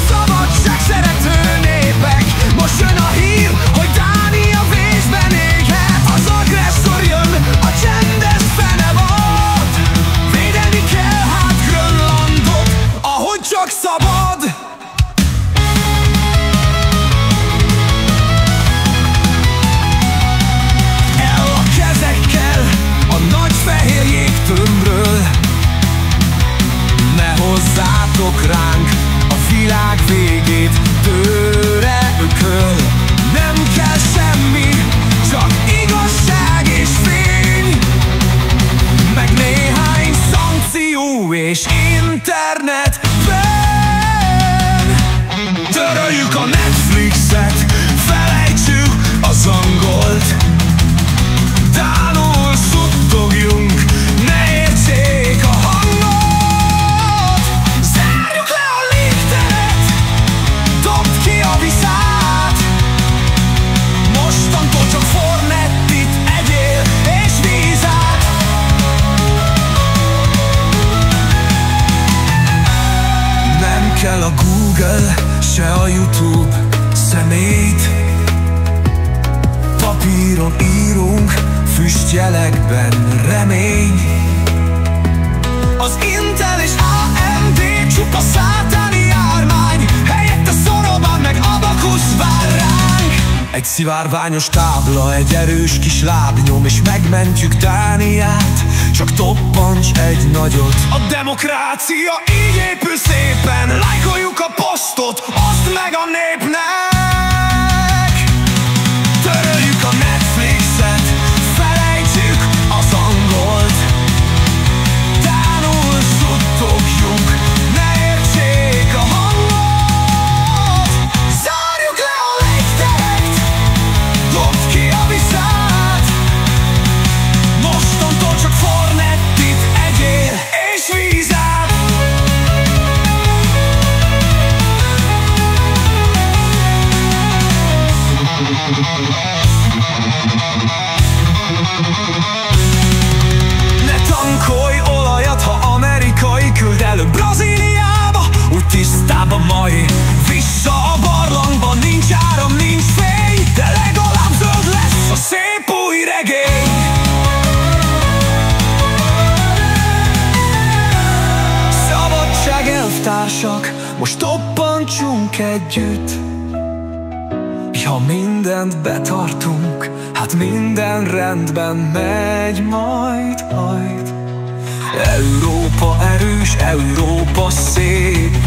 Szabadság szerető népek, most jön a hír, hogy Dánia vészben éghet. Az agresszor jön, a csendes fenevad. Védeni kell hát Grönlandot, ahogy csak szabad. El a kezekkel a nagy fehér jégtömbről, ne hozzátok ránk a világ végét, tőre ököl. Nem kell semmi, csak igazság és fény, meg néhány szankció és internet ban. Töröljük a Netflixet, felejtsük az angolt, dánul suttogjunk, ne értsék a hangot. Zárjuk le a légteret, dobd ki a viszát. Mostantól csak Fornettit egyél és vízát. Nem kell a Google, se a YouTube szemét. Papíron írunk, füstjelekben remény. Az Intel és AMD csupa szátáni jármány, helyette Szoroban meg Abakusz vár ránk. Egy szivárványos tábla, egy erős kis lábnyom, és megmentjük Dániát. Csak toppancs egy nagyot. A demokrácia így épül szépen, lájkoljuk a posztot, oszd meg a népnek. Töröljük a Netflixet, felejtsük az angolt, dánul suttogjunk, ne értsék a hangot. Zárjuk le a légteret, dobd ki a viszát. Mostantól csak Fornettit egyél és vízát. Ne tankolj olajat, ha amerikai, küld elő Brazíliába, úgy tisztább a mai. Vissza a barlangba, nincs áram, nincs fény, de legalább zöld lesz a szép új regény. Szabadság elvtársak, most toppantsunk együtt. Ha mindent betartunk, hát minden rendben megy majd. Európa erős, Európa szép,